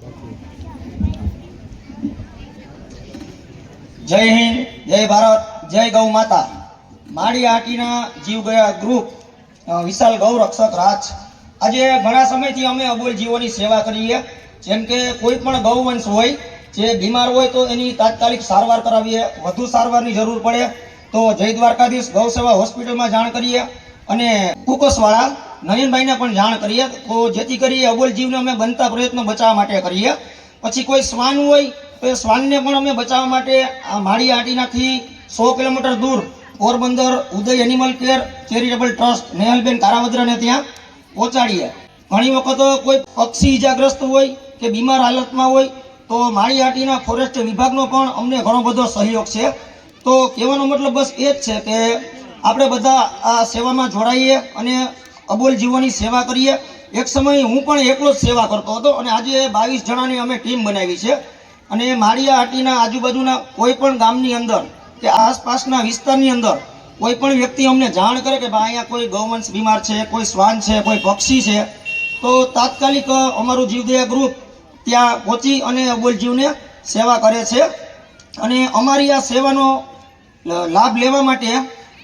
જય હિન્દ, જય ભારત, જય ગૌ માતા। માળી આટીના જીવ ગયા ગ્રુપ વિશાલ ગૌ રક્ષક રાજ આજે ઘણા સમયથી અમે અબોલ જીવોની સેવા કરીએ। જેમ કે કોઈ પણ ગૌવંશ હોય જે બીમાર હોય તો એની તાત્કાલિક સારવાર કરાવીએ, વધુ સારવારની જરૂર પડે તો જય દ્વારકાધીશ ગૌ સેવા હોસ્પિટલમાં જાણ કરીએ અને કુકસવાળા નયનભાઈને પણ જાણ કરીએ તો જેથી કરી અબોલ જીવને અમે બનતા પ્રયત્નો બચાવવા માટે કરીએ। પછી કોઈ શ્વાન હોય તો એ શ્વાનને પણ અમે બચાવવા માટે આ માળી આટીનાથી 100 કિલોમીટર દૂર પોરબંદર ઉદય એનિમલ કેર ચેરિટેબલ ટ્રસ્ટ નેહલબેન કારાવદ્રાને ત્યાં પહોંચાડીએ। ઘણી વખત કોઈ પક્ષી ઈજાગ્રસ્ત હોય કે બીમાર હાલતમાં હોય તો માળી આટીના ફોરેસ્ટ વિભાગનો પણ અમને ઘણો બધો સહયોગ છે। તો કહેવાનો મતલબ બસ એ જ છે કે આપણે બધા આ સેવામાં જોડાઈએ અને અબોલ જીવોની સેવા કરીએ। એક સમય હું પણ એકલો જ સેવા કરતો હતો અને આજે 22 જણાની અમે ટીમ બનાવી છે અને માળિયા હાટીના આજુબાજુના કોઈ પણ ગામની અંદર કે આસપાસના વિસ્તારની અંદર કોઈ પણ વ્યક્તિ અમને જાણ કરે કે ભાઈ અહીંયા કોઈ ગૌવંશ બીમાર છે, કોઈ શ્વાન છે, કોઈ પક્ષી છે તો તાત્કાલિક અમારું જીવદયા ગ્રુપ ત્યાં પહોંચી અને અબોલ જીવને સેવા કરે છે। અને અમારી આ સેવાનો લાભ લેવા માટે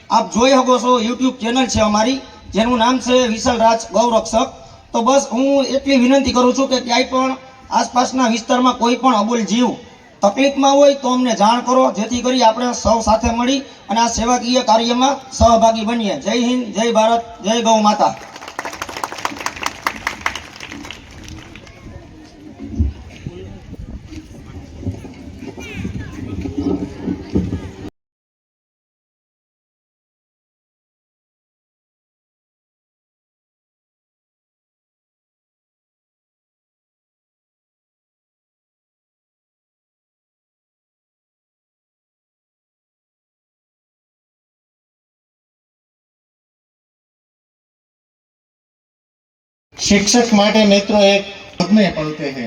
આપ જોઈ શકો છો યુટ્યુબ ચેનલ છે અમારી જેનું નામ છે વિશાલ રાજ ગૌરક્ષક। તો બસ હું એટલી વિનંતી કરું છું કે ક્યાંય પણ આસપાસના વિસ્તારમાં કોઈ પણ અબોલ જીવ તકલીફમાં હોય તો અમને જાણ કરો જેથી કરી આપણે સૌ સાથે મળી અને આ સેવાકીય કાર્યમાં સહભાગી બનીએ। જય હિન્દ, જય ભારત, જય ગૌ માતા। शिक्षक માટે મિત્રો એક પદ્મે પલતે હે।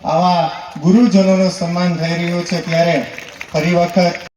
આવા ગુરુજનોનું સન્માન થઈ રહ્યું છે ત્યારે ફરી વખત